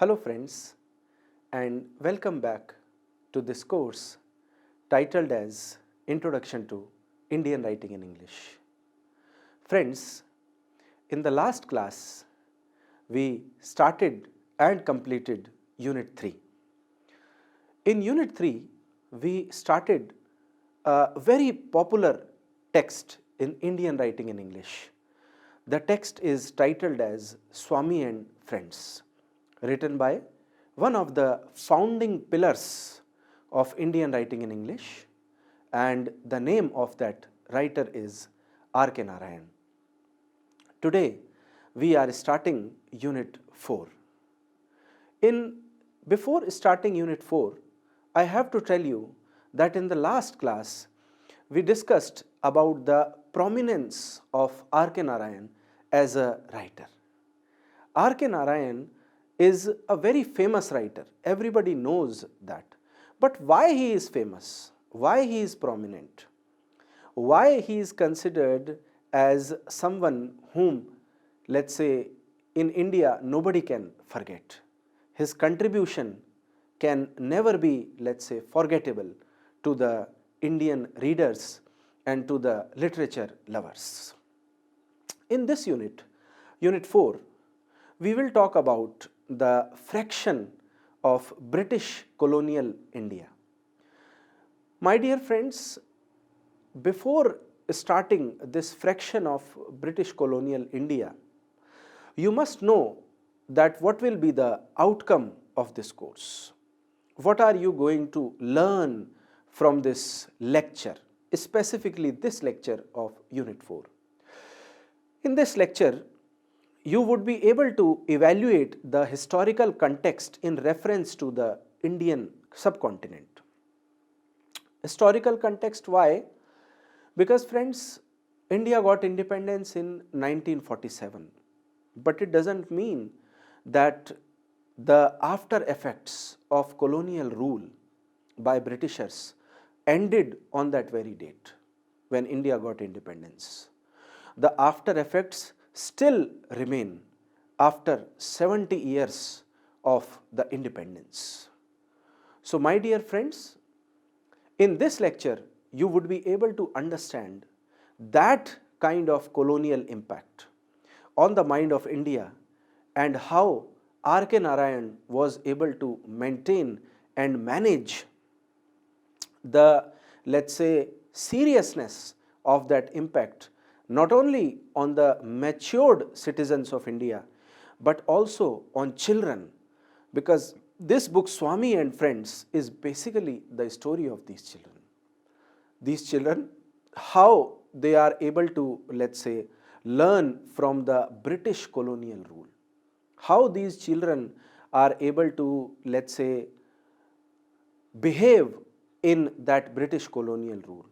Hello friends, and welcome back to this course titled as Introduction to Indian Writing in English. Friends, in the last class we started and completed Unit 3. In Unit 3 we started a very popular text in Indian writing in English. The text is titled as Swami and Friends, written by one of the founding pillars of Indian writing in English, and the name of that writer is R.K. Narayan. Today we are starting Unit 4. Before starting Unit 4, I have to tell you that in the last class we discussed about the prominence of R.K. Narayan as a writer. R.K. Narayan is a very famous writer. Everybody knows that. But why he is famous? Why he is prominent? Why he is considered as someone whom, let's say, in India nobody can forget? His contribution can never be, let's say, forgettable to the Indian readers and to the literature lovers. In this unit, Unit 4, we will talk about the fraction of British colonial India. My dear friends, before starting this fraction of British colonial India, you must know that what will be the outcome of this course. What are you going to learn from this lecture, specifically this lecture of Unit 4? In this lecture, you would be able to evaluate the historical context in reference to the Indian subcontinent. Historical context, why? Because friends, India got independence in 1947, but it doesn't mean that the after effects of colonial rule by Britishers ended on that very date when India got independence. The after effects still remain after 70 years of the independence. So my dear friends, in this lecture you would be able to understand that kind of colonial impact on the mind of India and how R.K. Narayan was able to maintain and manage the, let's say, seriousness of that impact not only on the matured citizens of India, but also on children, because this book Swami and Friends is basically the story of these children. These children, how they are able to, let's say, learn from the British colonial rule, how these children are able to, let's say, behave in that British colonial rule.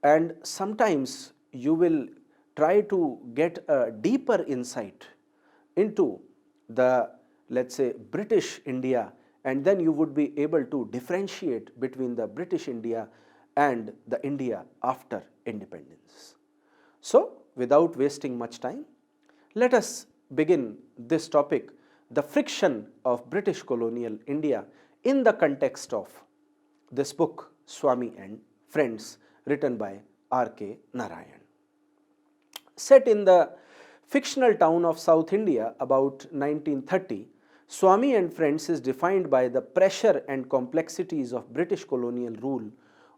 And sometimes you will try to get a deeper insight into the, let's say, British India, and then you would be able to differentiate between the British India and the India after independence. So, without wasting much time, let us begin this topic, the friction of British colonial India, in the context of this book Swami and Friends, written by R.K. Narayan. Set in the fictional town of South India about 1930, Swami and Friends is defined by the pressure and complexities of British colonial rule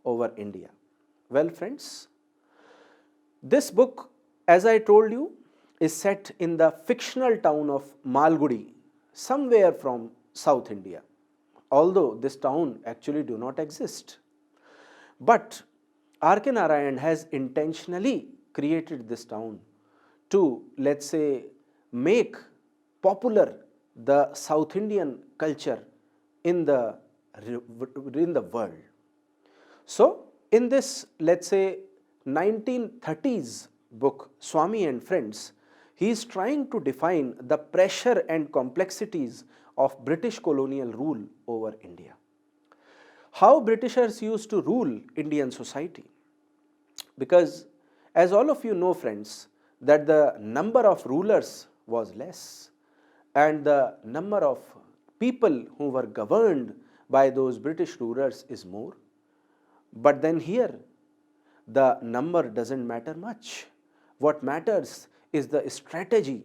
over India. Well, friends, this book, as I told you, is set in the fictional town of Malgudi, somewhere from South India, although this town actually do not exist. But R.K. Narayan has intentionally created this town to, let's say, make popular the South Indian culture in the world. So, in this, let's say, 1930s book, Swami and Friends, he is trying to define the pressure and complexities of British colonial rule over India. How Britishers used to rule Indian society. Because as all of you know, friends, that the number of rulers was less and the number of, people who were governed by those British rulers is more. But then here, the number doesn't matter much. What matters is the strategy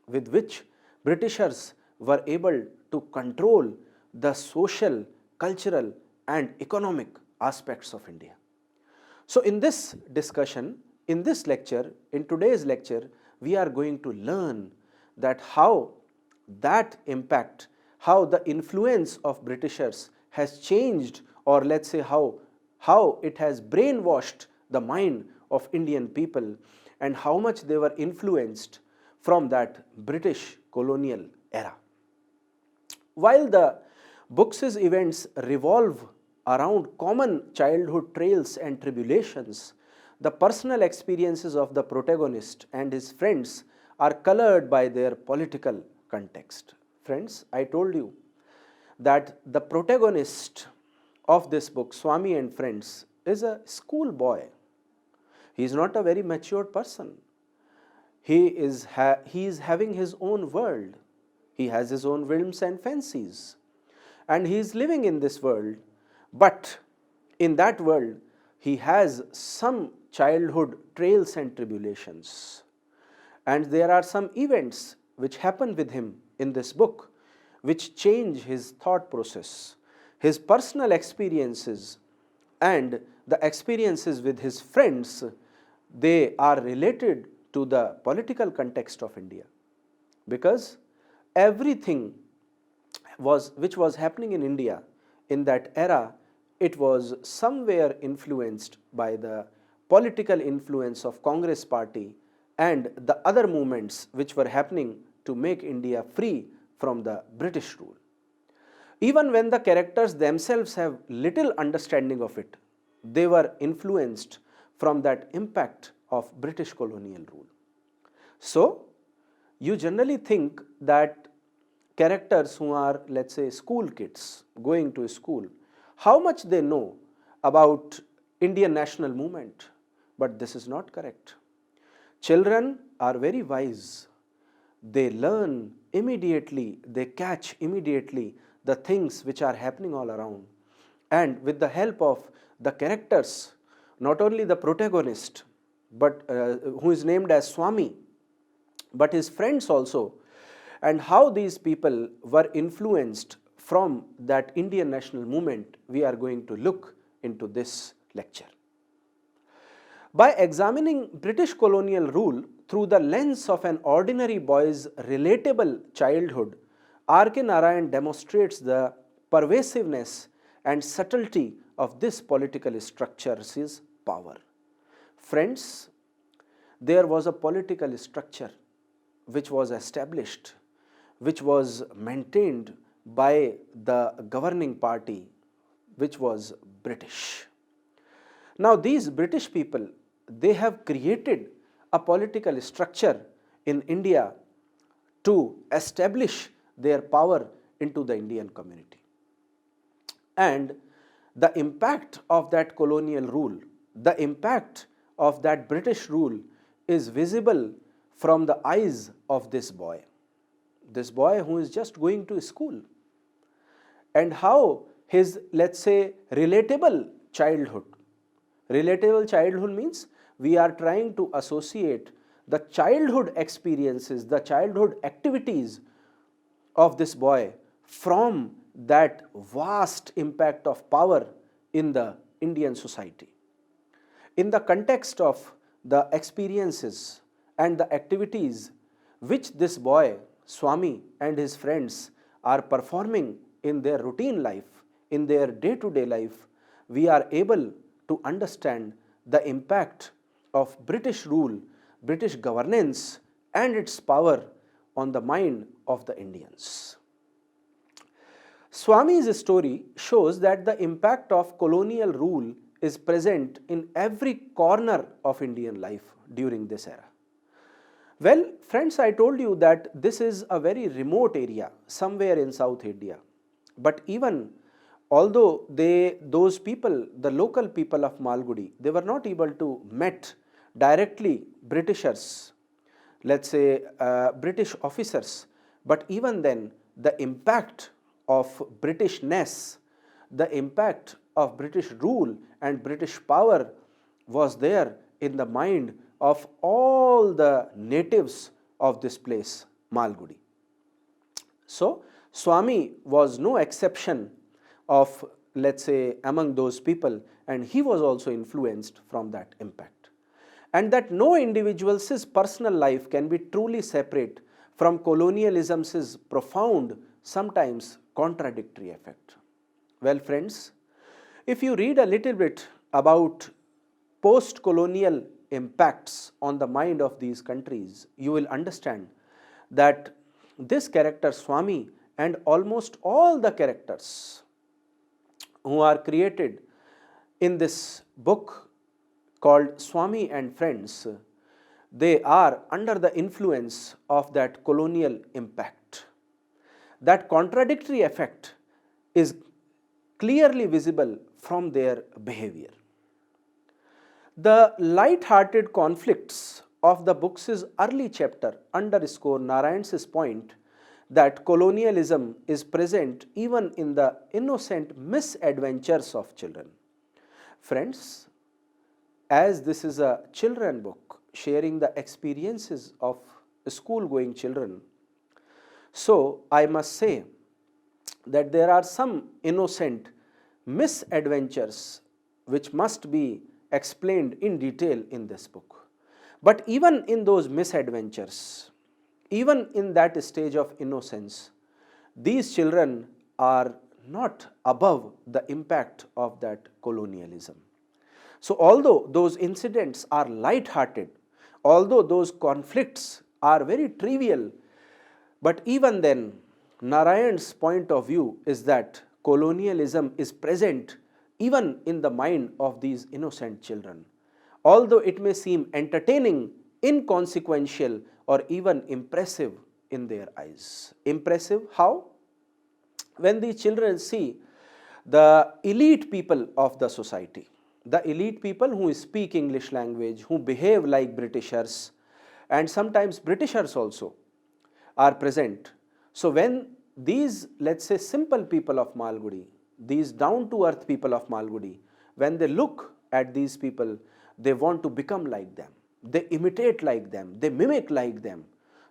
with which Britishers were able to control the social, cultural and economic aspects of India. So in this discussion, in this lecture, in today's lecture, we are going to learn that how that impact, how the influence of Britishers has changed, or let's say how it has brainwashed the mind of Indian people and how much they were influenced from that British colonial era. While the book's events revolve around common childhood trails and tribulations, the personal experiences of the protagonist and his friends are colored by their political context. Friends, I told you that the protagonist of this book, Swami and Friends, is a school boy. He is not a very mature person. He is having his own world. He has his own whims and fancies. And he is living in this world. But in that world, he has some childhood trails and tribulations. And there are some events which happen with him in this book which change his thought process, his personal experiences and the experiences with his friends. They are related to the political context of India, because everything which was happening in India in that era, it was somewhere influenced by the political influence of Congress party and the other movements which were happening to make India free from the British rule. Even when the characters themselves have little understanding of it, they were influenced from that impact of British colonial rule. So, you generally think that characters who are, let's say, school kids going to school, how much they know about Indian national movement, but this is not correct. Children are very wise. They learn immediately, they catch immediately the things which are happening all around. And with the help of the characters, not only the protagonist, but who is named as Swami, but his friends also, and how these people were influenced from that Indian national movement, we are going to look into this lecture. By examining British colonial rule through the lens of an ordinary boy's relatable childhood, R.K. Narayan demonstrates the pervasiveness and subtlety of this political structure's power. Friends, there was a political structure which was established, which was maintained by the governing party, which was British. Now these British people, they have created a political structure in India to establish their power into the Indian community. And the impact of that colonial rule, the impact of that British rule is visible from the eyes of this boy who is just going to school, and how his, let's say, relatable childhood means we are trying to associate the childhood experiences, the childhood activities of this boy from that vast impact of power in the Indian society. In the context of the experiences and the activities which this boy, Swami, and his friends are performing in their routine life, in their day-to-day life, we are able to understand the impact of British rule, British governance, and its power on the mind of the Indians. Swami's story shows that the impact of colonial rule is present in every corner of Indian life during this era. Well, friends, I told you that this is a very remote area, somewhere in South India. But even although those people, the local people of Malgudi, they were not able to meet directly Britishers, let's say British officers, but even then the impact of Britishness, the impact of British rule and British power was there in the mind of all the natives of this place, Malgudi. So, Swami was no exception of, let's say, among those people, and he was also influenced from that impact. And that no individual's personal life can be truly separate from colonialism's profound, sometimes contradictory effect. Well, friends, if you read a little bit about post-colonial impacts on the mind of these countries, you will understand that this character Swami and almost all the characters who are created in this book called Swami and Friends, they are under the influence of that colonial impact. That contradictory effect is clearly visible from their behavior. The light-hearted conflicts of the book's early chapter underscore Narayan's point that colonialism is present even in the innocent misadventures of children. Friends, as this is a children book sharing the experiences of school-going children, so I must say that there are some innocent misadventures which must be explained in detail in this book. But even in those misadventures, even in that stage of innocence, these children are not above the impact of that colonialism. So although those incidents are light-hearted, although those conflicts are very trivial, but even then, Narayan's point of view is that colonialism is present even in the mind of these innocent children. Although it may seem entertaining, inconsequential, or even impressive in their eyes. Impressive how? When these children see the elite people of the society, the elite people who speak English language, who behave like Britishers, and sometimes Britishers also are present. So when these, let's say, simple people of Malgudi, these down-to-earth people of Malgudi, when they look at these people, they want to become like them. They imitate like them. They mimic like them.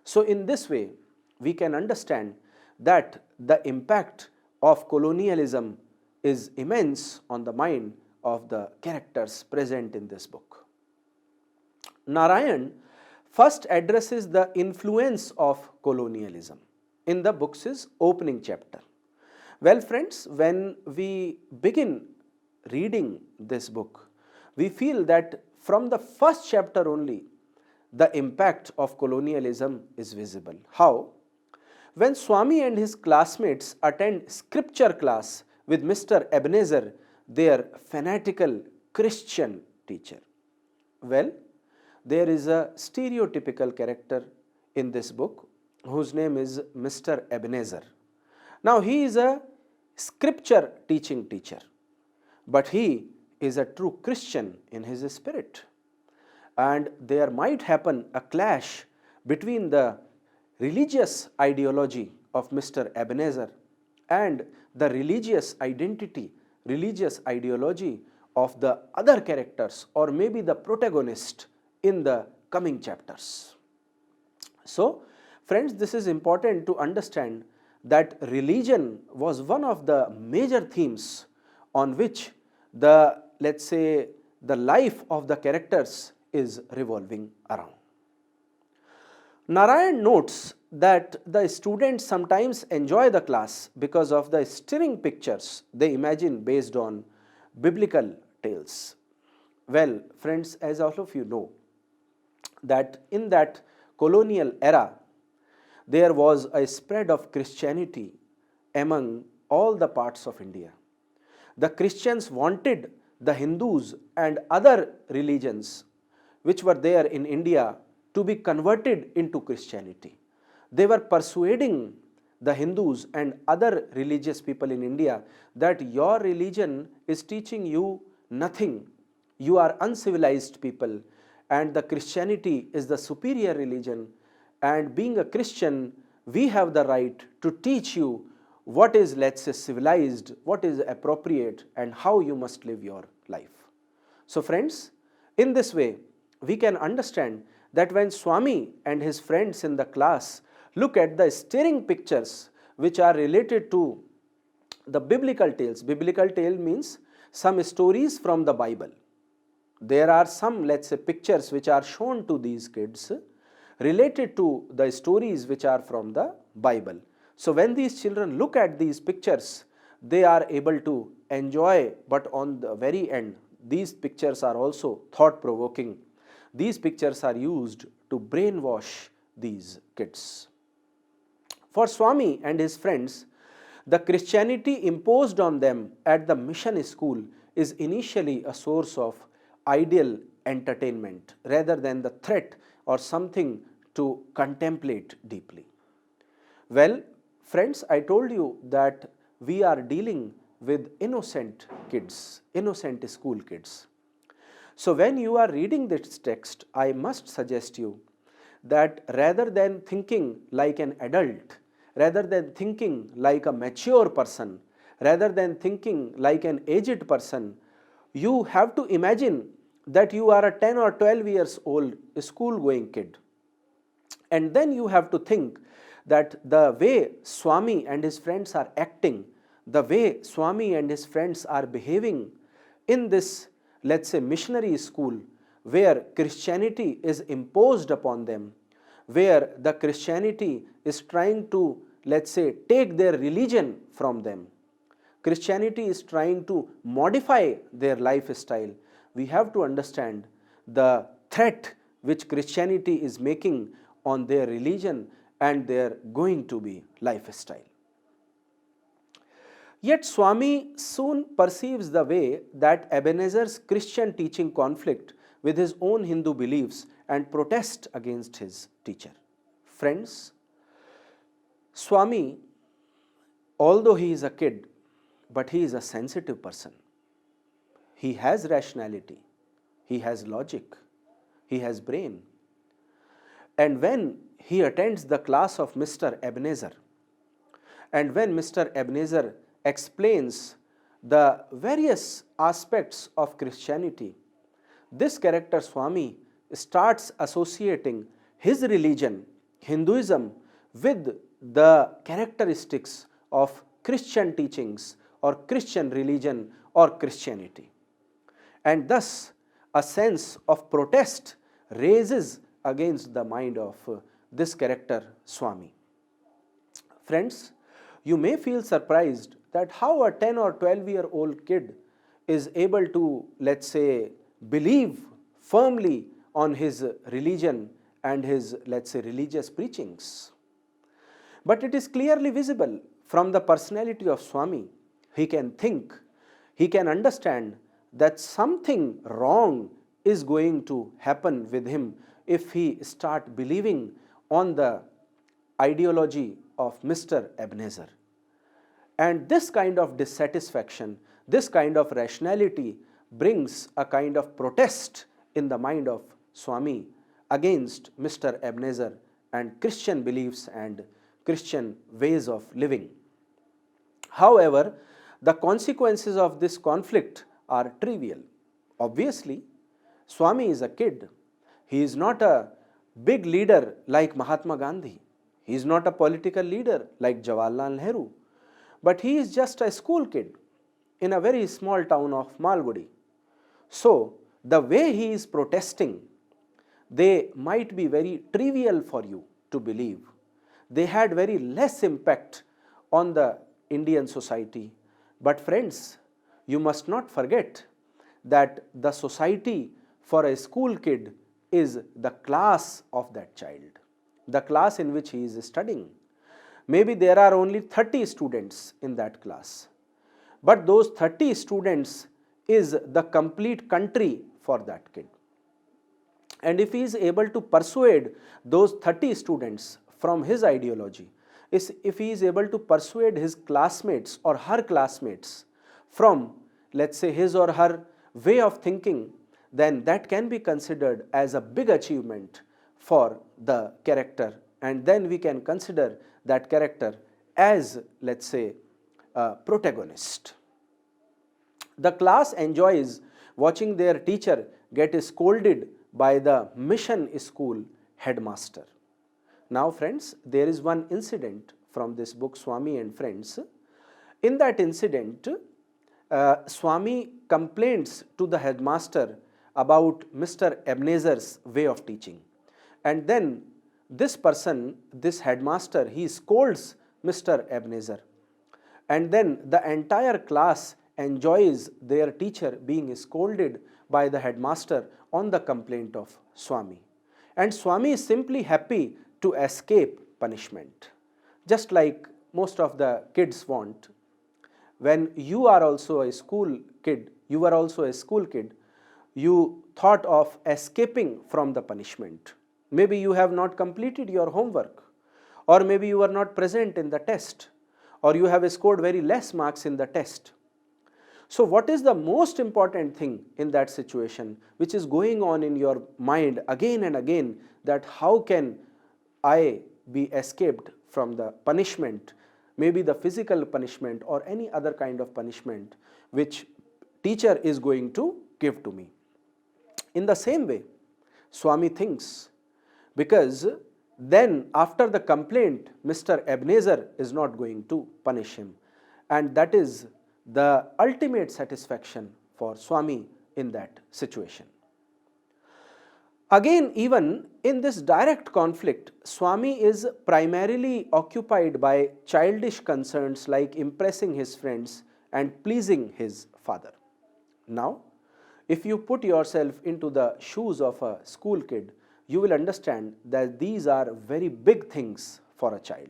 So in this way, we can understand that the impact of colonialism is immense on the mind of the characters present in this book. Narayan first addresses the influence of colonialism in the book's opening chapter. Well, friends, when we begin reading this book, we feel that from the first chapter only, the impact of colonialism is visible. How? When Swami and his classmates attend scripture class with Mr. Ebenezer, their fanatical Christian teacher. Well, there is a stereotypical character in this book whose name is Mr. Ebenezer. Now, he is a scripture teaching teacher, but he is a true Christian in his spirit. And there might happen a clash between the religious ideology of Mr. Ebenezer and the religious identity, religious ideology of the other characters, or maybe the protagonist in the coming chapters. So, friends, this is important to understand that religion was one of the major themes on which the, let's say, the life of the characters is revolving around. Narayan notes that the students sometimes enjoy the class because of the stirring pictures they imagine based on biblical tales. Well, friends, as all of you know, that in that colonial era, there was a spread of Christianity among all the parts of India. The Christians wanted the Hindus and other religions which were there in India to be converted into Christianity. They were persuading the Hindus and other religious people in India that your religion is teaching you nothing. You are uncivilized people, and the Christianity is the superior religion, and being a Christian, we have the right to teach you what is, let's say, civilized, what is appropriate, and how you must live your life. So friends, in this way, we can understand that when Swami and his friends in the class look at the stirring pictures which are related to the biblical tales. Biblical tale means some stories from the Bible. There are some, let's say, pictures which are shown to these kids related to the stories which are from the Bible. So when these children look at these pictures, they are able to enjoy, but on the very end, these pictures are also thought-provoking. These pictures are used to brainwash these kids. For Swami and his friends, the Christianity imposed on them at the mission school is initially a source of ideal entertainment rather than the threat or something to contemplate deeply. Well, friends, I told you that we are dealing with innocent kids, innocent school kids. So when you are reading this text, I must suggest you that rather than thinking like an adult, rather than thinking like a mature person, rather than thinking like an aged person, you have to imagine that you are a 10 or 12 years old school-going kid. And then you have to think that the way Swami and his friends are acting, the way Swami and his friends are behaving in this, let's say, missionary school, where Christianity is imposed upon them, where the Christianity is trying to, let's say, take their religion from them. Christianity is trying to modify their lifestyle. We have to understand the threat which Christianity is making on their religion and their going to be lifestyle. Yet Swami soon perceives the way that Ebenezer's Christian teaching conflict with his own Hindu beliefs and protest against his teacher. Friends, Swami, although he is a kid, but he is a sensitive person. He has rationality, he has logic, he has brain. And when he attends the class of Mr. Ebenezer, and when Mr. Ebenezer explains the various aspects of Christianity, this character Swami starts associating his religion, Hinduism, with the characteristics of Christian teachings or Christian religion or Christianity. And thus a sense of protest raises against the mind of this character Swami. Friends, you may feel surprised that how a 10 or 12-year-old kid is able to, let's say, believe firmly on his religion and his, let's say, religious preachings. But it is clearly visible from the personality of Swami. He can think, he can understand that something wrong is going to happen with him if he start believing on the ideology of Mr. Ebenezer. And this kind of dissatisfaction, this kind of rationality brings a kind of protest in the mind of Swami against Mr. Ebenezer and Christian beliefs and Christian ways of living. However, the consequences of this conflict are trivial. Obviously, Swami is a kid. He is not a big leader like Mahatma Gandhi. He is not a political leader like Jawaharlal Nehru. But he is just a school kid in a very small town of Malgudi. So, the way he is protesting, they might be very trivial for you to believe. They had very less impact on the Indian society. But friends, you must not forget that the society for a school kid is the class of that child, the class in which he is studying. Maybe there are only 30 students in that class, but those 30 students is the complete country for that kid. And if he is able to persuade those 30 students from his ideology, if he is able to persuade his classmates or her classmates from, let's say, his or her way of thinking, then that can be considered as a big achievement for the character, and then we can consider that character as, let's say, protagonist. The class enjoys watching their teacher get scolded by the mission school headmaster. Now friends, there is one incident from this book Swami and Friends. In that incident, Swami complains to the headmaster about Mr. Ebenezer's way of teaching. And then this person, this headmaster, he scolds Mr. Ebenezer. And then the entire class enjoys their teacher being scolded by the headmaster on the complaint of Swami. And Swami is simply happy to escape punishment, just like most of the kids want. When you are also a school kid, you were also a school kid, you thought of escaping from the punishment. Maybe you have not completed your homework, or maybe you were not present in the test, or you have scored very less marks in the test. So what is the most important thing in that situation which is going on in your mind again and again, that how can I be escaped from the punishment, maybe the physical punishment or any other kind of punishment which teacher is going to give to me? In the same way, Swami thinks, because then after the complaint, Mr. Ebenezer is not going to punish him, and that is the ultimate satisfaction for Swami in that situation. Again, even in this direct conflict, Swami is primarily occupied by childish concerns like impressing his friends and pleasing his father. Now, if you put yourself into the shoes of a school kid, you will understand that these are very big things for a child.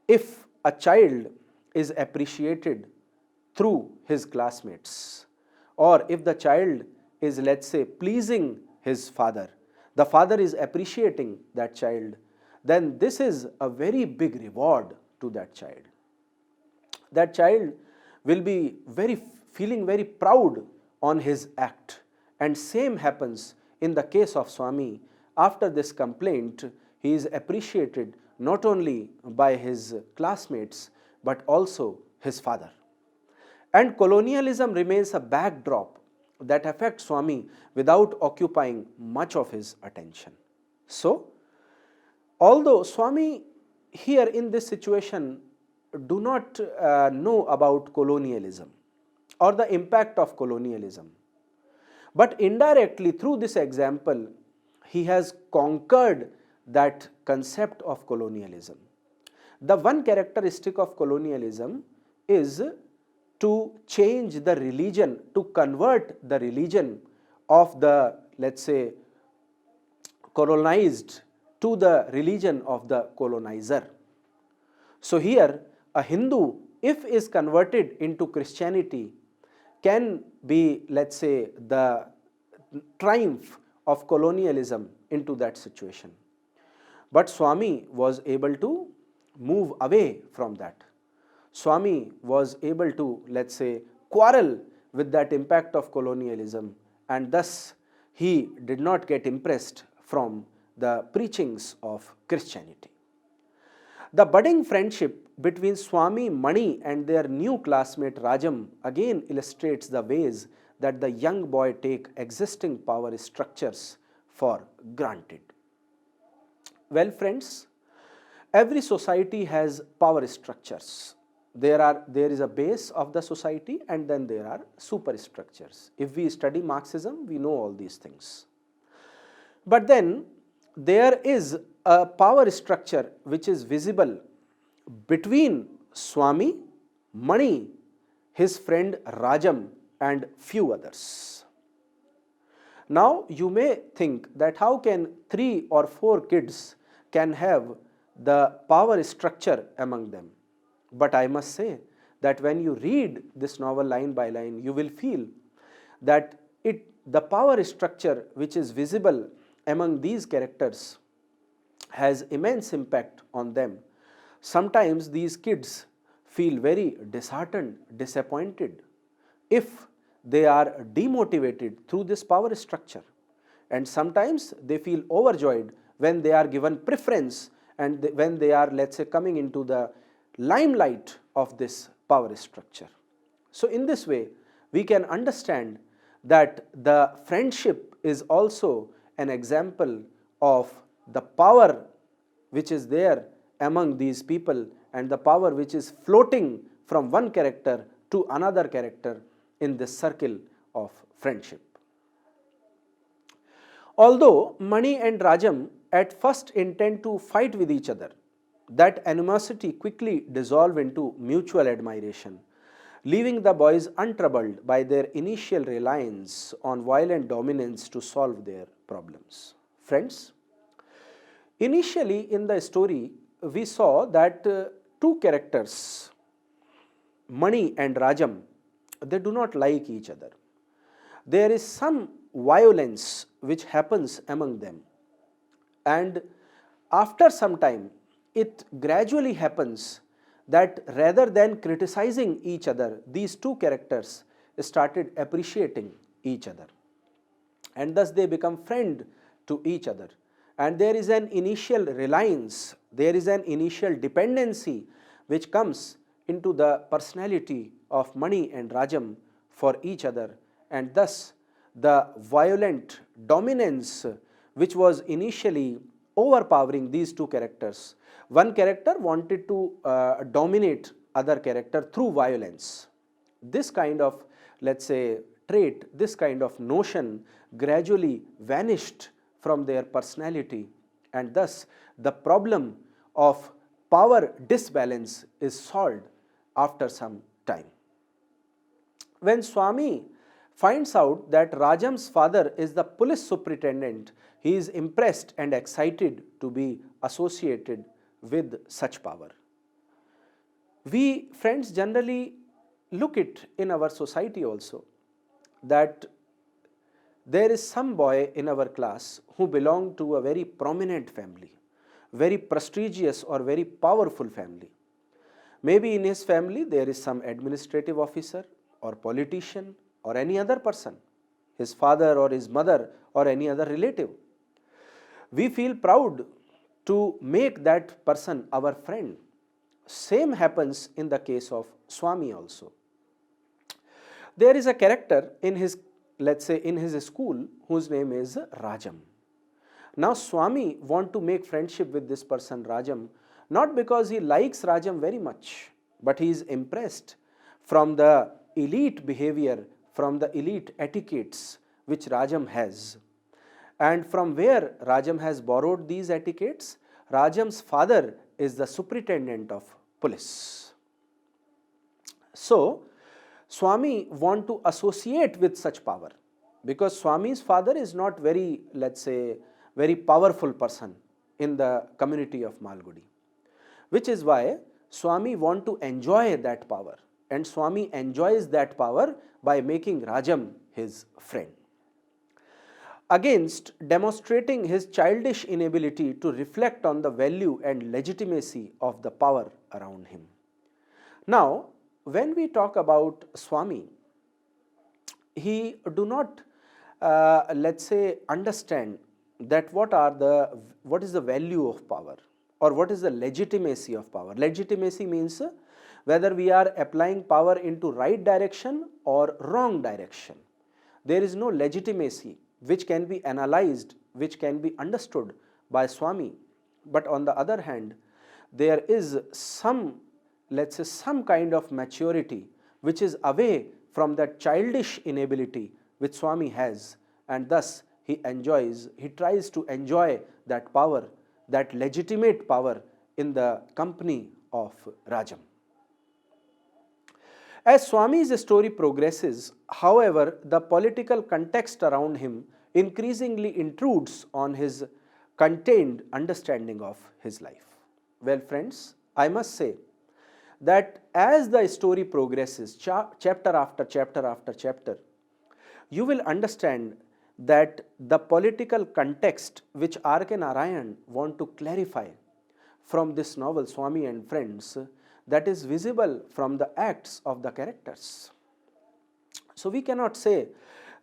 If a child is appreciated through his classmates, or if the child is, let's say, pleasing his father, the father is appreciating that child, then this is a very big reward to that child. That child will be feeling very proud on his act. And same happens in the case of Swami. After this complaint, he is appreciated not only by his classmates but also his father. And colonialism remains a backdrop that affects Swami without occupying much of his attention. So, although Swami here in this situation do not know about colonialism or the impact of colonialism, but indirectly through this example, he has conquered that concept of colonialism. The one characteristic of colonialism is to change the religion, to convert the religion of the, let's say, colonized to the religion of the colonizer. So here a Hindu, if is converted into Christianity, can be, let's say, the triumph of colonialism into that situation. But Swami was able to move away from that. Swami was able to, let's say, quarrel with that impact of colonialism, and thus he did not get impressed from the preachings of Christianity. The budding friendship between Swami Mani and their new classmate Rajam again illustrates the ways that the young boy take existing power structures for granted. Well friends, every society has power structures. There is a base of the society, and then there are superstructures. If we study Marxism, we know all these things. But then there is a power structure which is visible between Swami, Mani, his friend Rajam, and few others. Now you may think that how can 3 or 4 kids can have the power structure among them? But I must say that when you read this novel line by line, you will feel that the power structure which is visible among these characters has immense impact on them. Sometimes these kids feel very disheartened, disappointed if they are demotivated through this power structure. And sometimes they feel overjoyed when they are given preference and when they are, let's say, coming into the limelight of this power structure. So in this way, we can understand that the friendship is also an example of the power which is there among these people and the power which is floating from one character to another character in this circle of friendship. Although Mani and Rajam at first intend to fight with each other, that animosity quickly dissolves into mutual admiration, leaving the boys untroubled by their initial reliance on violent dominance to solve their problems. Friends, initially in the story, we saw that two characters, Mani and Rajam, they do not like each other. There is some violence which happens among them, and after some time it gradually happens that rather than criticizing each other, these two characters started appreciating each other, and thus they become friend to each other, and there is an initial reliance, there is an initial dependency which comes into the personality of Mani and Rajam for each other, and thus the violent dominance which was initially overpowering these two characters. One character wanted to dominate other character through violence. This kind of, let's say, trait, this kind of notion gradually vanished from their personality, and thus the problem of power disbalance is solved after some time. When Swami finds out that Rajam's father is the police superintendent, he is impressed and excited to be associated with such power. We friends generally look it in our society also, that there is some boy in our class who belong to a very prominent family, very prestigious or very powerful family. Maybe in his family there is some administrative officer or politician or any other person, his father or his mother or any other relative. We feel proud to make that person our friend. Same happens in the case of Swami also. There is a character in his, let's say, in his school whose name is Rajam. Now Swami want to make friendship with this person Rajam, not because he likes Rajam very much, but he is impressed from the elite behavior, from the elite etiquettes which Rajam has. And from where Rajam has borrowed these etiquettes? Rajam's father is the superintendent of police. So Swami want to associate with such power, because Swami's father is not very, let's say, very powerful person in the community of Malgudi, which is why Swami want to enjoy that power, and Swami enjoys that power by making Rajam his friend, against demonstrating his childish inability to reflect on the value and legitimacy of the power around him. Now, when we talk about Swami, he do not, let's say, understand that what is the value of power, or what is the legitimacy of power. Legitimacy means whether we are applying power into right direction or wrong direction. There is no legitimacy which can be analyzed, which can be understood by Swami. But on the other hand, there is some, let's say, some kind of maturity which is away from that childish inability which Swami has, and thus he tries to enjoy that power, that legitimate power in the company of Rajam. As Swami's story progresses, however, the political context around him increasingly intrudes on his contained understanding of his life. Well, friends, I must say that as the story progresses, chapter after chapter after chapter, you will understand that the political context which R.K. Narayan want to clarify from this novel Swami and Friends, that is visible from the acts of the characters. So we cannot say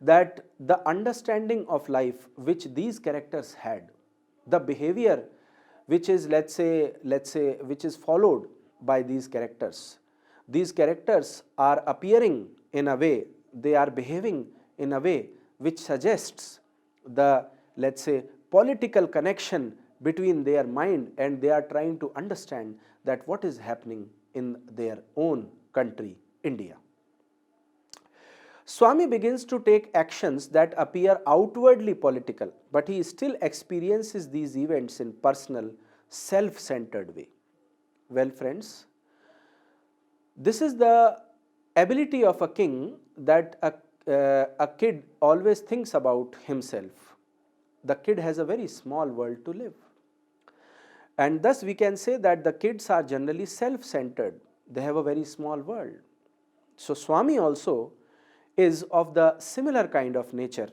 that the understanding of life which these characters had, the behavior which is, let's say which is followed by these characters, these characters are appearing in a way, they are behaving in a way which suggests the, let's say, political connection between their mind, and they are trying to understand that what is happening in their own country, India. Swami begins to take actions that appear outwardly political, but he still experiences these events in personal, self-centered way. Well, friends, this is the ability of a king, that a kid always thinks about himself. The kid has a very small world to live. And thus we can say that the kids are generally self-centered. They have a very small world. So Swami also is of the similar kind of nature.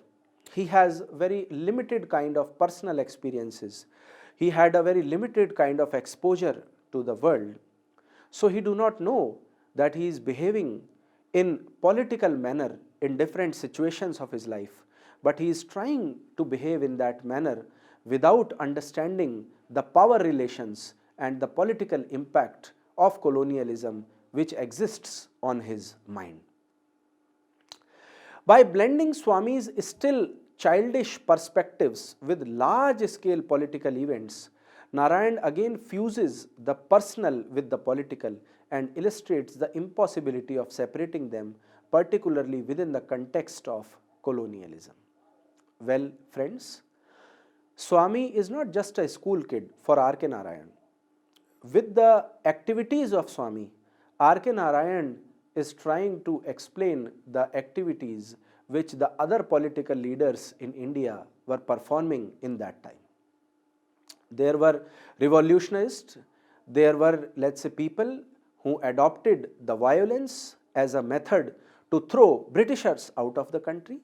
He has very limited kind of personal experiences. He had a very limited kind of exposure to the world. So he do not know that he is behaving in political manner in different situations of his life, but he is trying to behave in that manner without understanding the power relations and the political impact of colonialism which exists on his mind. By blending Swami's still childish perspectives with large-scale political events, Narayan again fuses the personal with the political and illustrates the impossibility of separating them, particularly within the context of colonialism. Well, friends, Swami is not just a school kid for R.K. Narayan. With the activities of Swami, R.K. Narayan is trying to explain the activities which the other political leaders in India were performing in that time. There were revolutionists, there were, let's say, people who adopted the violence as a method to throw Britishers out of the country.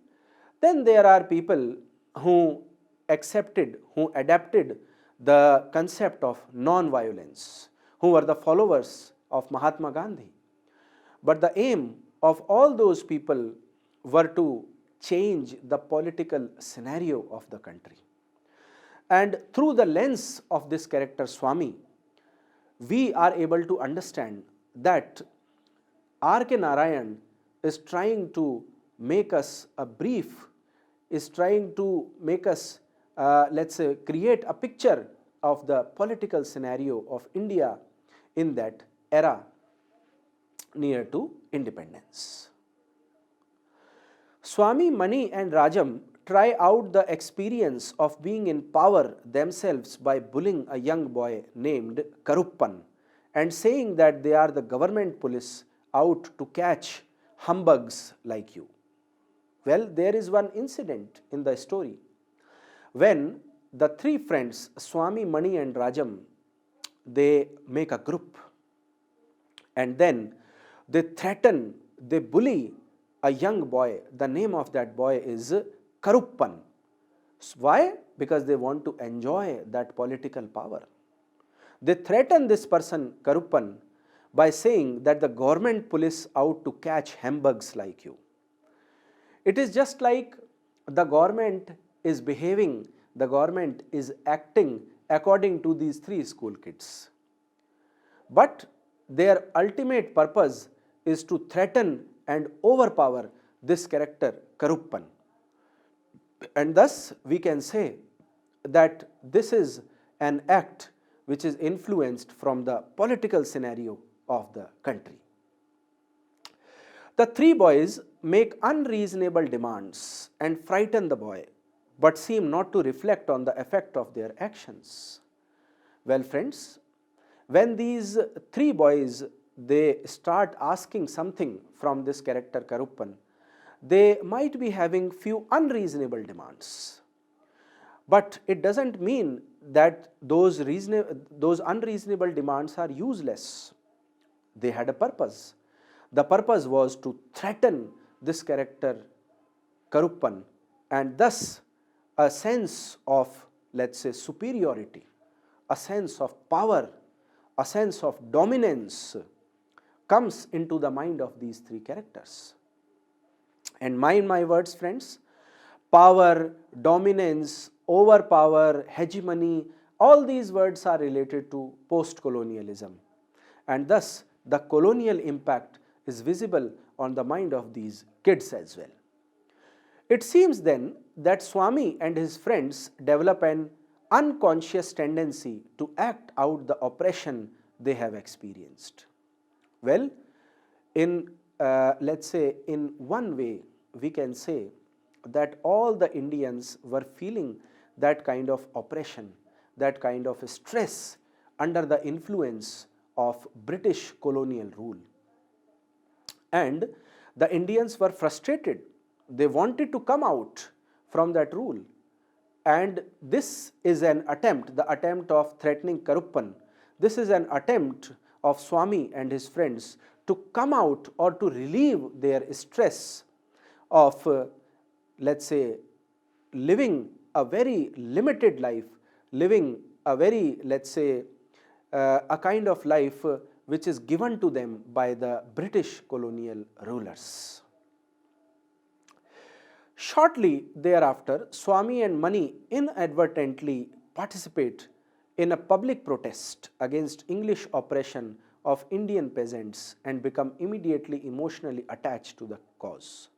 Then there are people who accepted, who adapted the concept of non-violence, who were the followers of Mahatma Gandhi. But the aim of all those people were to change the political scenario of the country. And through the lens of this character Swami, we are able to understand that R.K. Narayan is trying to make us a brief, is trying to make us, let's say, create a picture of the political scenario of India in that era near to independence. Swami, Mani and Rajam try out the experience of being in power themselves by bullying a young boy named Karuppan and saying that they are the government police out to catch humbugs like you. Well, there is one incident in the story when the three friends, Swami, Mani and Rajam, they make a group and then they threaten, they bully a young boy. The name of that boy is Karuppan. Why? Because they want to enjoy that political power. They threaten this person, Karuppan, by saying that the government police out to catch humbugs like you. It is just like the government is behaving, the government is acting according to these three school kids. But their ultimate purpose is to threaten and overpower this character, Karuppan. And thus we can say that this is an act which is influenced from the political scenario of the country. The three boys make unreasonable demands and frighten the boy, but seem not to reflect on the effect of their actions. Well, friends, when these three boys, they start asking something from this character Karuppan, they might be having few unreasonable demands. But it doesn't mean that those unreasonable demands are useless. They had a purpose. The purpose was to threaten this character Karuppan, and thus a sense of, let's say, superiority, a sense of power, a sense of dominance comes into the mind of these three characters. And mind my words, friends, power, dominance, overpower, hegemony, all these words are related to post-colonialism. And thus, the colonial impact is visible on the mind of these kids as well. It seems then that Swami and his friends develop an unconscious tendency to act out the oppression they have experienced. Well, in let's say in one way we can say that all the Indians were feeling that kind of oppression, that kind of stress under the influence of British colonial rule. And the Indians were frustrated. They wanted to come out from that rule. And this is an attempt, the attempt of threatening Karuppan. This is an attempt of Swami and his friends to come out or to relieve their stress of, let's say, living a very limited life, living a very, let's say, a kind of life which is given to them by the British colonial rulers. Shortly thereafter, Swami and Mani inadvertently participate in a public protest against English oppression of Indian peasants and become immediately emotionally attached to the cause.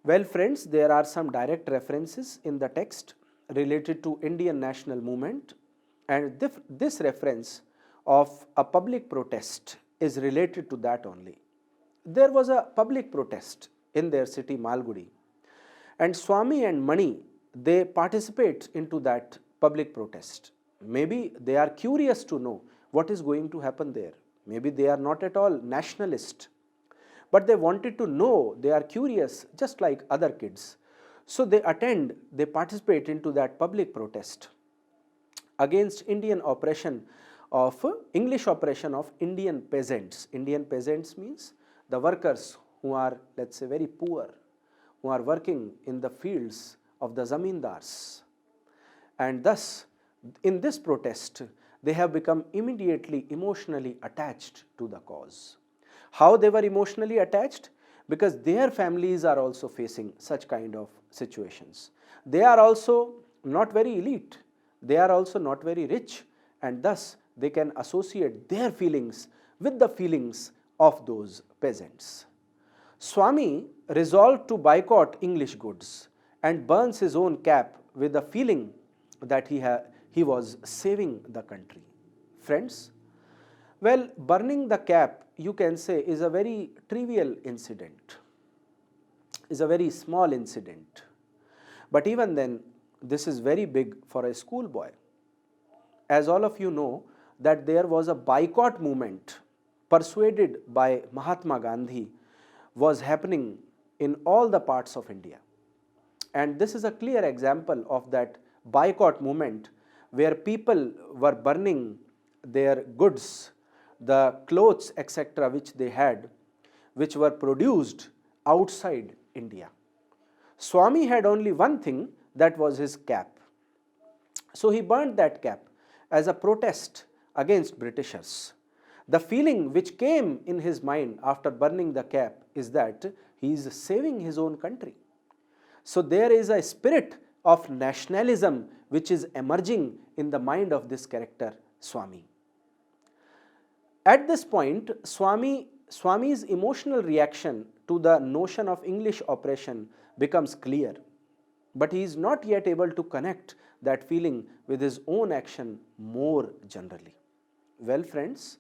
Well, friends, there are some direct references in the text related to Indian national movement, and this reference of a public protest is related to that only. There was a public protest in their city Malgudi, and Swami and Mani, they participate into that public protest. Maybe they are curious to know what is going to happen there. Maybe they are not at all nationalist, but they wanted to know, they are curious just like other kids. So they attend, they participate into that public protest against Indian oppression of, English oppression of Indian peasants. Indian peasants means the workers who are, let's say, very poor, who are working in the fields of the zamindars. And thus, in this protest, they have become immediately emotionally attached to the cause. How they were emotionally attached? Because their families are also facing such kind of situations. They are also not very elite, they are also not very rich, and thus they can associate their feelings with the feelings of those peasants. Swami resolved to boycott English goods and burns his own cap with the feeling that he was saving the country. Friends, well, burning the cap, you can say, is a very trivial incident, is a very small incident. But even then, this is very big for a schoolboy. As all of you know, that there was a boycott movement persuaded by Mahatma Gandhi was happening in all the parts of India. And this is a clear example of that boycott movement where people were burning their goods, the clothes, etc., which they had, which were produced outside India. Swami had only one thing, that was his cap. So he burned that cap as a protest against Britishers. The feeling which came in his mind after burning the cap is that he is saving his own country. So there is a spirit of nationalism which is emerging in the mind of this character, Swami. At this point, Swami's emotional reaction to the notion of English oppression becomes clear, but he is not yet able to connect that feeling with his own action more generally. Well, friends,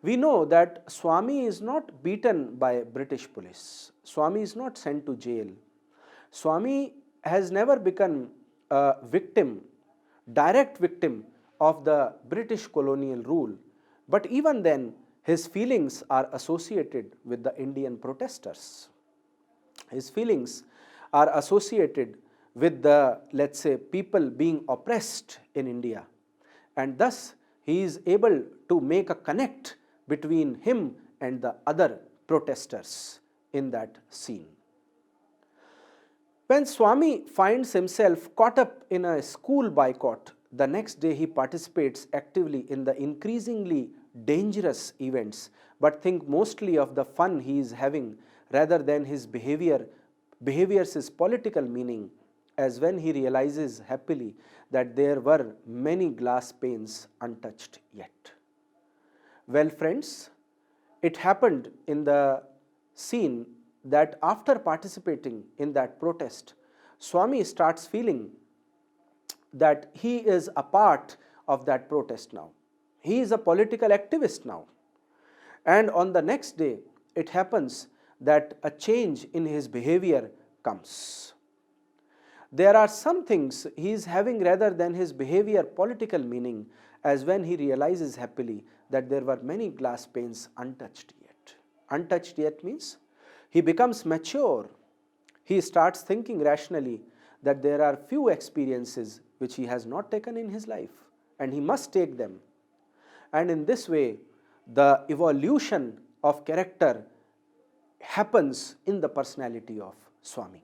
we know that Swami is not beaten by British police. Swami is not sent to jail. Swami has never become a victim, direct victim of the British colonial rule. But even then, his feelings are associated with the Indian protesters. His feelings are associated with the, let's say, people being oppressed in India. And thus, he is able to make a connect between him and the other protesters in that scene. When Swami finds himself caught up in a school boycott, the next day he participates actively in the increasingly dangerous events, but think mostly of the fun he is having rather than his behavior's political meaning, as when he realizes happily that there were many glass panes untouched yet. Well, friends, it happened in the scene that after participating in that protest, Swami starts feeling that he is a part of that protest now. He is a political activist now. And on the next day, it happens that a change in his behavior comes. There are some things he is having rather than his behavior political meaning, as when he realizes happily that there were many glass panes untouched yet. Untouched yet means he becomes mature. He starts thinking rationally that there are few experiences which he has not taken in his life and he must take them. And in this way, the evolution of character happens in the personality of Swami.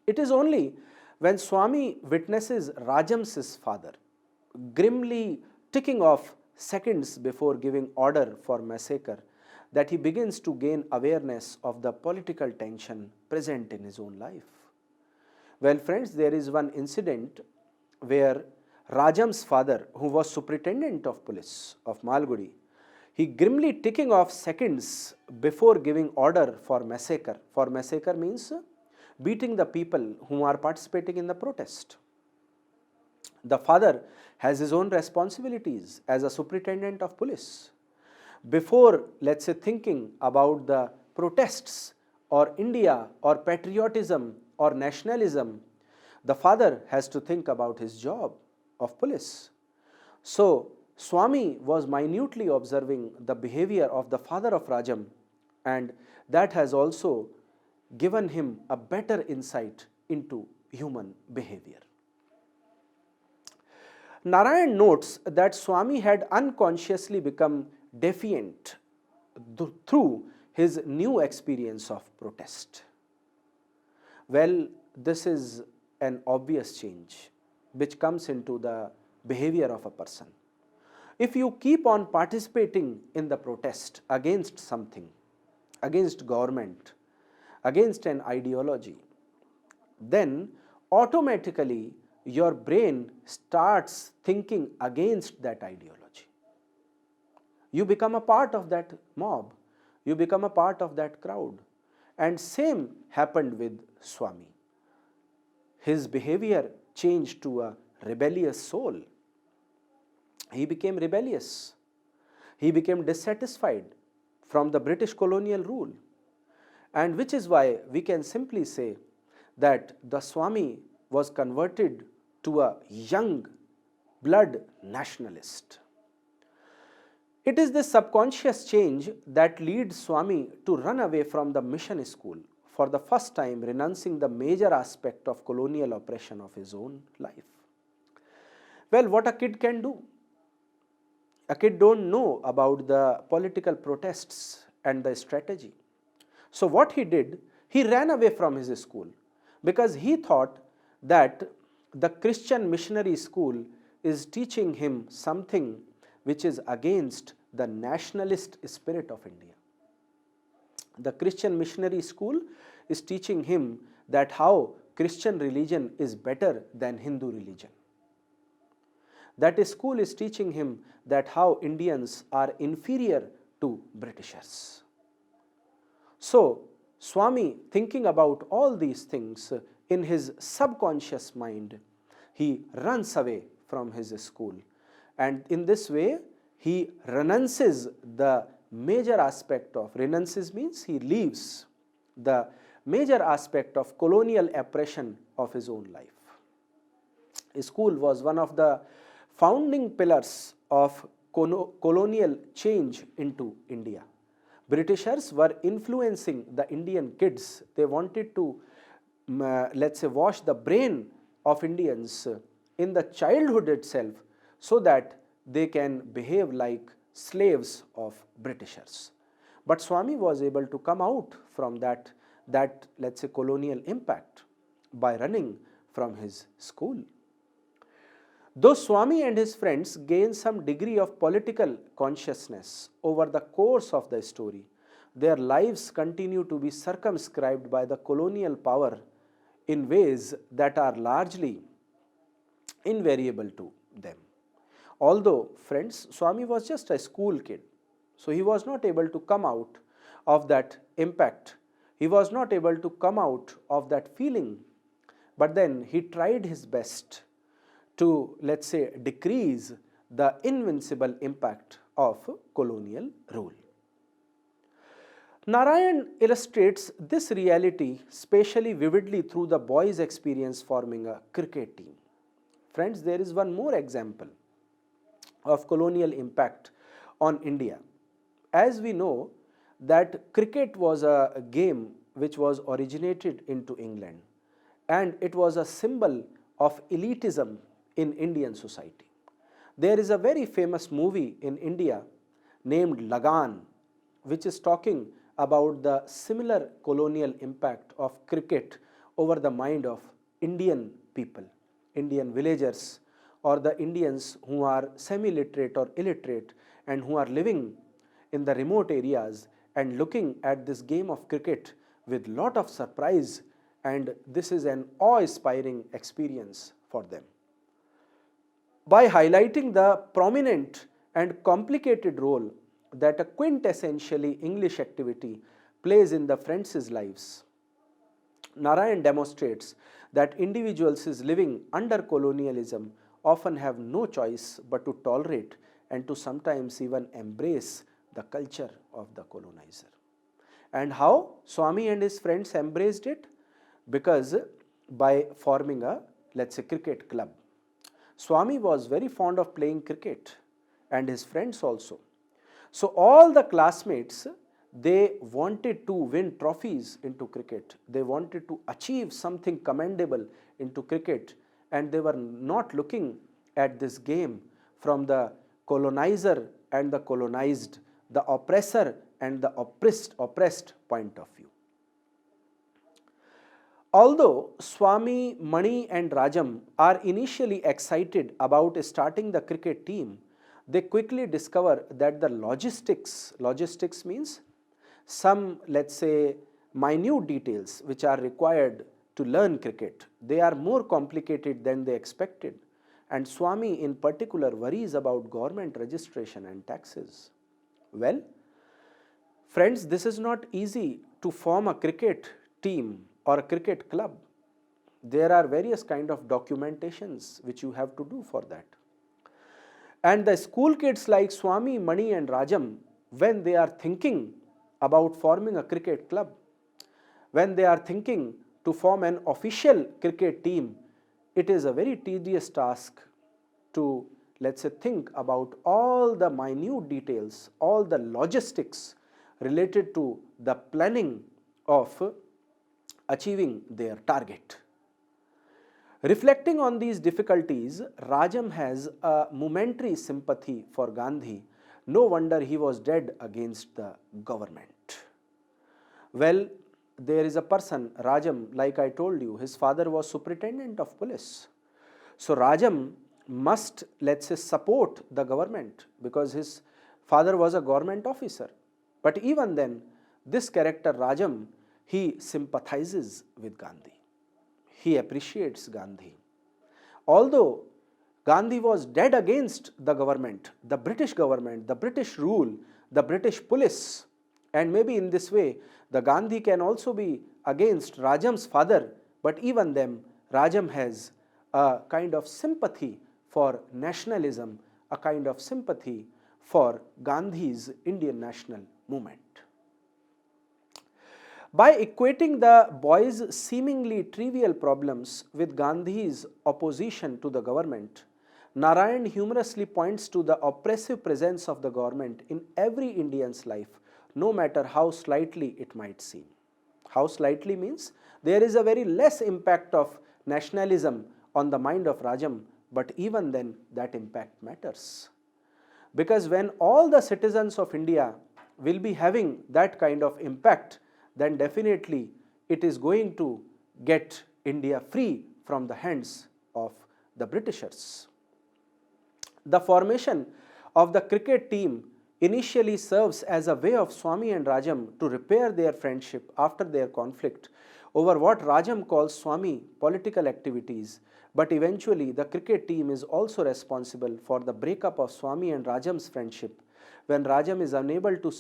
It is only when Swami witnesses Rajam's father grimly ticking off seconds before giving order for massacre that he begins to gain awareness of the political tension present in his own life. Well, friends, there is one incident where Rajam's father, who was superintendent of police of Malgudi, he grimly ticking off seconds before giving order for massacre. For massacre means beating the people who are participating in the protest. The father has his own responsibilities as a superintendent of police. Before, let's say, thinking about the protests or India or patriotism or nationalism, the father has to think about his job of police. So, Swami was minutely observing the behavior of the father of Rajam, and that has also given him a better insight into human behavior. Narayan notes that Swami had unconsciously become defiant through his new experience of protest. Well, this is an obvious change which comes into the behavior of a person. If you keep on participating in the protest against something, against government, against an ideology, then automatically your brain starts thinking against that ideology. You become a part of that mob, you become a part of that crowd. And same happened with Swami. His behavior changed to a rebellious soul. He became rebellious. He became dissatisfied from the British colonial rule. And which is why we can simply say that the Swami was converted to a young blood nationalist. It is this subconscious change that leads Swami to run away from the mission school, for the first time renouncing the major aspect of colonial oppression of his own life. Well, what a kid can do? A kid don't know about the political protests and the strategy. So what he did, he ran away from his school because he thought that the Christian missionary school is teaching him something which is against the nationalist spirit of India. The Christian missionary school is teaching him that how Christian religion is better than Hindu religion. That school is teaching him that how Indians are inferior to Britishers. So, Swami, thinking about all these things in his subconscious mind, he runs away from his school. And in this way, he renounces the major aspect of, renunces means he leaves the major aspect of colonial oppression of his own life. School was one of the founding pillars of colonial change into India. Britishers were influencing the Indian kids. They wanted to, let's say, wash the brain of Indians in the childhood itself so that they can behave like slaves of Britishers. But Swami was able to come out from that let's say colonial impact by running from his school. Though Swami and his friends gain some degree of political consciousness over the course of the story, their lives continue to be circumscribed by the colonial power in ways that are largely invariable to them. Although, friends, Swami was just a school kid. So he was not able to come out of that impact. He was not able to come out of that feeling. But then he tried his best to, let's say, decrease the invincible impact of colonial rule. Narayan illustrates this reality specially vividly through the boy's experience forming a cricket team. Friends, there is one more example of colonial impact on India. As we know that cricket was a game which was originated into England, and it was a symbol of elitism in Indian society. There is a very famous movie in India named Lagan, which is talking about the similar colonial impact of cricket over the mind of Indian people, Indian villagers, or the Indians who are semi-literate or illiterate and who are living in the remote areas and looking at this game of cricket with lot of surprise, and this is an awe-inspiring experience for them. By highlighting the prominent and complicated role that a quintessentially English activity plays in the friends' lives, Narayan demonstrates that individuals living under colonialism often have no choice but to tolerate and to sometimes even embrace the culture of the colonizer. And how Swami and his friends embraced it? Because by forming a, let's say, cricket club. Swami was very fond of playing cricket, and his friends also. So all the classmates, they wanted to win trophies into cricket. They wanted to achieve something commendable into cricket, and they were not looking at this game from the colonizer and the colonized, the oppressor and the oppressed point of view. Although Swami, Mani and Rajam are initially excited about starting the cricket team, they quickly discover that the logistics means some, let's say, minute details which are required to learn cricket. They are more complicated than they expected, and Swami in particular worries about government registration and taxes. Well, friends, this is not easy to form a cricket team or a cricket club. There are various kind of documentations which you have to do for that. And the school kids like Swami, Mani and Rajam, when they are thinking about forming a cricket club, when they are thinking to form an official cricket team, it is a very tedious task to, let's say, think about all the minute details, all the logistics related to the planning of achieving their target. Reflecting on these difficulties, Rajam has a momentary sympathy for Gandhi. No wonder he was dead against the government. Well, there is a person, Rajam, like I told you, his father was superintendent of police. So Rajam must, let's say, support the government because his father was a government officer. But even then, this character Rajam, he sympathizes with Gandhi. He appreciates Gandhi. Although Gandhi was dead against the government, the British rule, the British police, and maybe in this way, the Gandhi can also be against Rajam's father, but even then, Rajam has a kind of sympathy for nationalism, a kind of sympathy for Gandhi's Indian national movement. By equating the boy's seemingly trivial problems with Gandhi's opposition to the government, Narayan humorously points to the oppressive presence of the government in every Indian's life, no matter how slightly it might seem. How slightly means there is a very less impact of nationalism on the mind of Rajam, but even then that impact matters. Because when all the citizens of India will be having that kind of impact, then definitely it is going to get India free from the hands of the Britishers. The formation of the cricket team initially serves as a way of Swami and Rajam to repair their friendship after their conflict over what Rajam calls Swami political activities, but eventually the cricket team is also responsible for the breakup of Swami and Rajam's friendship, when Rajam is unable to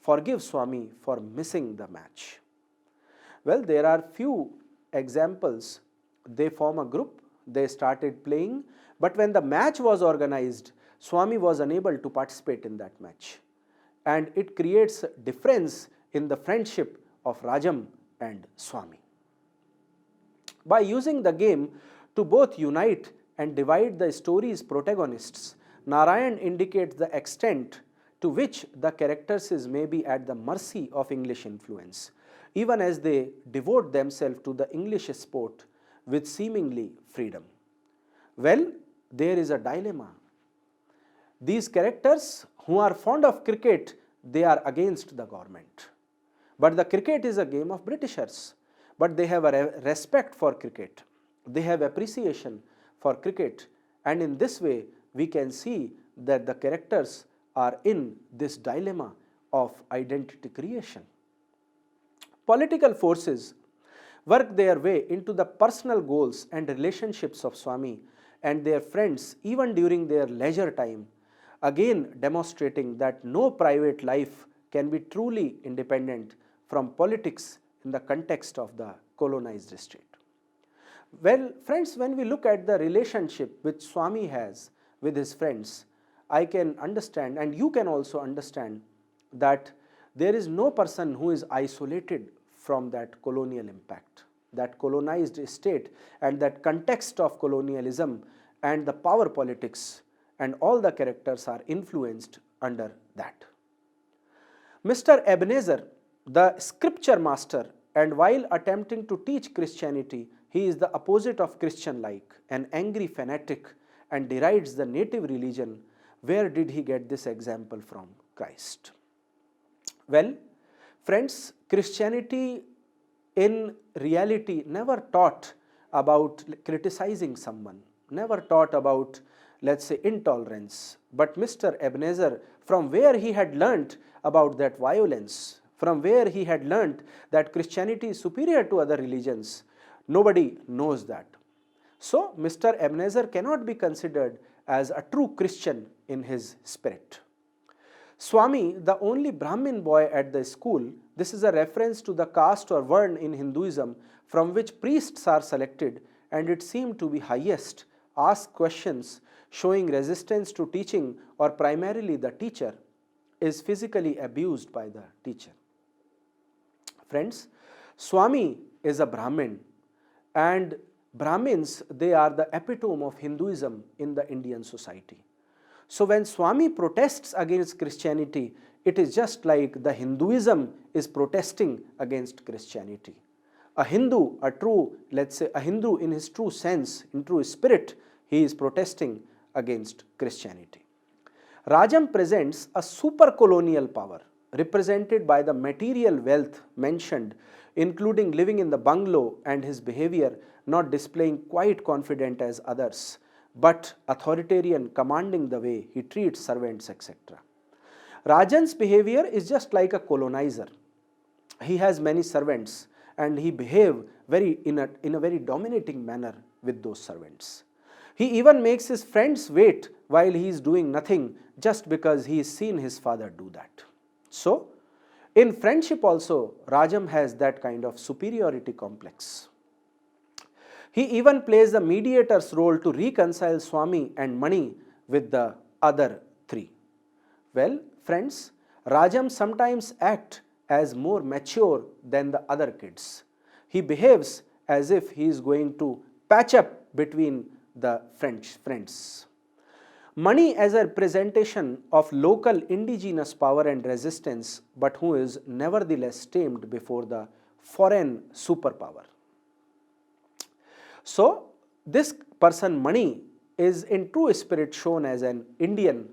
forgive Swami for missing the match. Well, there are few examples. They form a group, they started playing, but when the match was organized, Swami was unable to participate in that match. And it creates a difference in the friendship of Rajam and Swami. By using the game to both unite and divide the story's protagonists, Narayan indicates the extent to which the characters may be at the mercy of English influence, even as they devote themselves to the English sport with seemingly freedom. Well, there is a dilemma. These characters who are fond of cricket, they are against the government. But the cricket is a game of Britishers. But they have a respect for cricket. They have appreciation for cricket. And in this way, we can see that the characters are in this dilemma of identity creation. Political forces work their way into the personal goals and relationships of Swami and their friends even during their leisure time, again demonstrating that no private life can be truly independent from politics in the context of the colonized state. Well, friends, when we look at the relationship which Swami has with his friends, I can understand, and you can also understand, that there is no person who is isolated from that colonial impact, that colonized state and that context of colonialism and the power politics, and all the characters are influenced under that. Mr. Ebenezer, the scripture master, and while attempting to teach Christianity, he is the opposite of Christian-like, an angry fanatic, and derides the native religion. Where did he get this example from? Christ. Well, friends, Christianity in reality never taught about criticizing someone, never taught about, let's say, intolerance. But Mr. Ebenezer, from where he had learnt about that violence, from where he had learnt that Christianity is superior to other religions, nobody knows that. So, Mr. Ebenezer cannot be considered as a true Christian in his spirit. Swami, the only Brahmin boy at the school, this is a reference to the caste or varn in Hinduism from which priests are selected, and it seemed to be highest, ask questions showing resistance to teaching, or primarily the teacher, is physically abused by the teacher. Friends, Swami is a Brahmin, and Brahmins, they are the epitome of Hinduism in the Indian society. So when Swami protests against Christianity, it is just like the Hinduism is protesting against Christianity. A Hindu, a true, let's say a Hindu in his true sense, in true spirit, he is protesting against Christianity. Rajam presents a super colonial power represented by the material wealth mentioned, including living in the bungalow, and his behavior not displaying quite confident as others, but authoritarian, commanding the way he treats servants, etc. Rajan's behavior is just like a colonizer. He has many servants and he behaves in a very dominating manner with those servants. He even makes his friends wait while he is doing nothing just because he has seen his father do that. So, in friendship also, Rajam has that kind of superiority complex. He even plays the mediator's role to reconcile Swami and Mani with the other three. Well, friends, Rajam sometimes acts as more mature than the other kids. He behaves as if he is going to patch up between the friends. Mani as a representation of local indigenous power and resistance, but who is nevertheless tamed before the foreign superpower. So, this person Mani is in true spirit shown as an Indian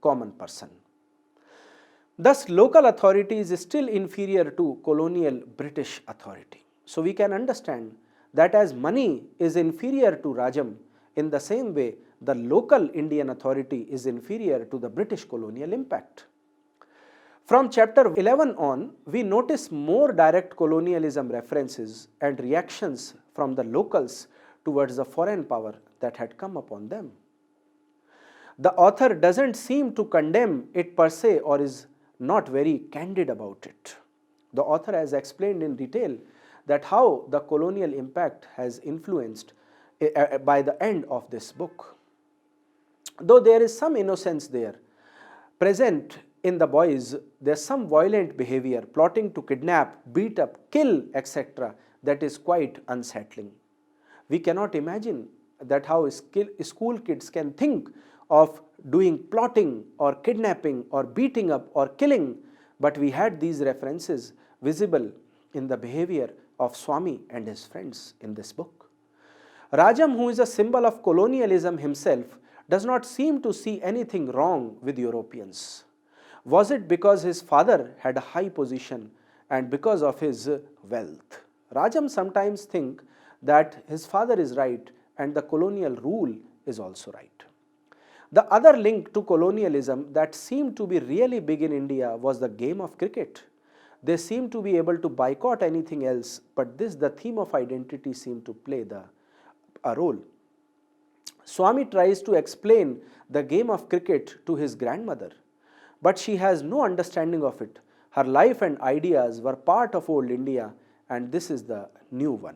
common person. Thus, local authority is still inferior to colonial British authority. So, we can understand that as Mani is inferior to Rajam, in the same way, the local Indian authority is inferior to the British colonial impact. From chapter 11 on, we notice more direct colonialism references and reactions from the locals towards the foreign power that had come upon them. The author doesn't seem to condemn it per se or is not very candid about it. The author has explained in detail that how the colonial impact has influenced by the end of this book. Though there is some innocence there present in the boys, there's some violent behavior, plotting to kidnap, beat up, kill, etc., that is quite unsettling. We cannot imagine that how school kids can think of doing plotting or kidnapping or beating up or killing, but we had these references visible in the behavior of Swami and his friends in this book. Rajam, who is a symbol of colonialism himself, does not seem to see anything wrong with Europeans. Was it because his father had a high position and because of his wealth? Rajam sometimes thinks that his father is right and the colonial rule is also right. The other link to colonialism that seemed to be really big in India was the game of cricket. They seemed to be able to boycott anything else, but the theme of identity seemed to play a role. Swami tries to explain the game of cricket to his grandmother, but she has no understanding of it. Her life and ideas were part of old India, and this is the new one.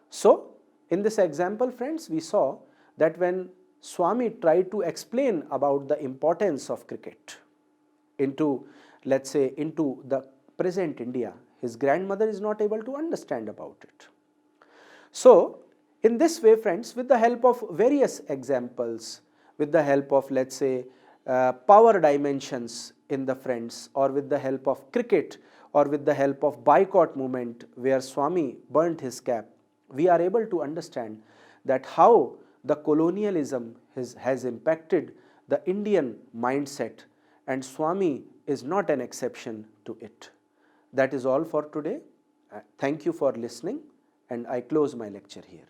So, in this example, friends, we saw that when Swami tried to explain about the importance of cricket into, let's say, into the present India, his grandmother is not able to understand about it. So, in this way, friends, with the help of various examples, with the help of, let's say, power dimensions in the friends, or with the help of cricket, or with the help of boycott movement where Swami burnt his cap, we are able to understand that how the colonialism has impacted the Indian mindset, and Swami is not an exception to it. That is all for today. Thank you for listening, and I close my lecture here.